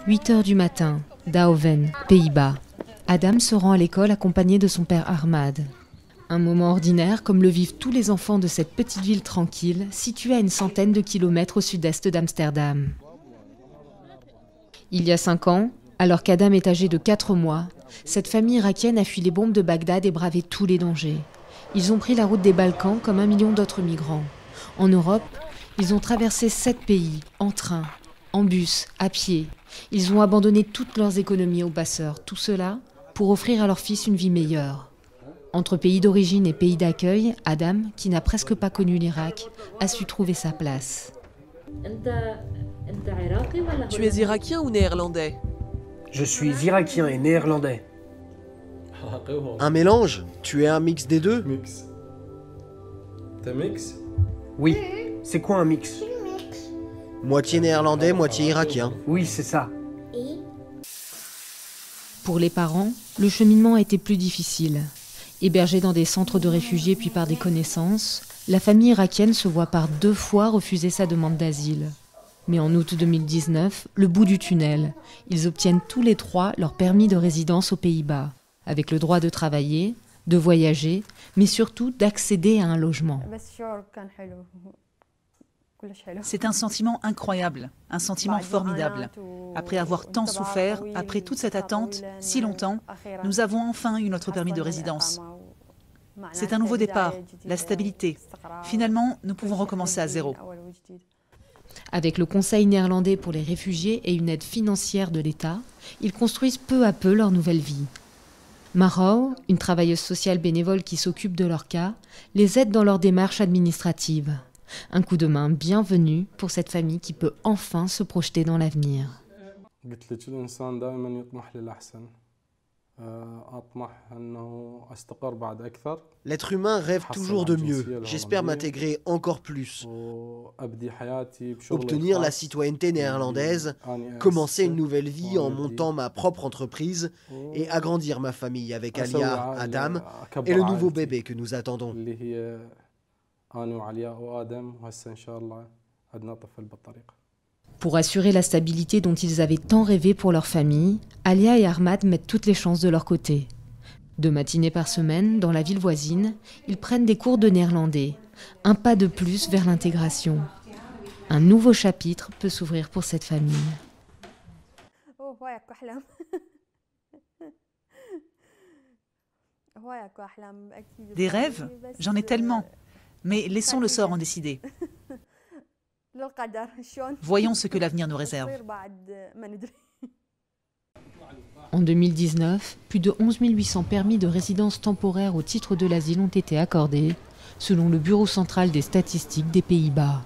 8 heures du matin, Dauwen, Pays-Bas. Adam se rend à l'école accompagné de son père Ahmad. Un moment ordinaire comme le vivent tous les enfants de cette petite ville tranquille, située à une centaine de kilomètres au sud-est d'Amsterdam. Il y a 5 ans, alors qu'Adam est âgé de 4 mois, cette famille irakienne a fui les bombes de Bagdad et bravé tous les dangers. Ils ont pris la route des Balkans comme 1 million d'autres migrants. En Europe, ils ont traversé 7 pays, en train, en bus, à pied. Ils ont abandonné toutes leurs économies aux passeurs, tout cela pour offrir à leur fils une vie meilleure. Entre pays d'origine et pays d'accueil, Adam, qui n'a presque pas connu l'Irak, a su trouver sa place. Tu es irakien ou néerlandais? Je suis irakien et néerlandais. Un mélange? Tu es un mix des deux? Mix. T'es mix? Oui. C'est quoi un mix? Moitié néerlandais, moitié irakien. Oui, c'est ça. Pour les parents, le cheminement a été plus difficile. Hébergée dans des centres de réfugiés puis par des connaissances, la famille irakienne se voit par 2 fois refuser sa demande d'asile. Mais en août 2019, le bout du tunnel, ils obtiennent tous les 3 leur permis de résidence aux Pays-Bas, avec le droit de travailler, de voyager, mais surtout d'accéder à un logement. C'est un sentiment incroyable, un sentiment formidable. Après avoir tant souffert, après toute cette attente, si longtemps, nous avons enfin eu notre permis de résidence. C'est un nouveau départ, la stabilité. Finalement, nous pouvons recommencer à zéro. Avec le Conseil néerlandais pour les réfugiés et une aide financière de l'État, ils construisent peu à peu leur nouvelle vie. Marou, une travailleuse sociale bénévole qui s'occupe de leur cas, les aide dans leur démarche administrative. Un coup de main bienvenu pour cette famille qui peut enfin se projeter dans l'avenir. L'être humain rêve toujours de mieux. J'espère m'intégrer encore plus. Obtenir la citoyenneté néerlandaise, commencer une nouvelle vie en montant ma propre entreprise et agrandir ma famille avec Alia, Adam et le nouveau bébé que nous attendons. Pour assurer la stabilité dont ils avaient tant rêvé pour leur famille, Alia et Ahmad mettent toutes les chances de leur côté. 2 matinées par semaine, dans la ville voisine, ils prennent des cours de néerlandais. Un pas de plus vers l'intégration. Un nouveau chapitre peut s'ouvrir pour cette famille. Des rêves? J'en ai tellement. Mais laissons le sort en décider. Voyons ce que l'avenir nous réserve. En 2019, plus de 11 800 permis de résidence temporaire au titre de l'asile ont été accordés, selon le Bureau central des statistiques des Pays-Bas.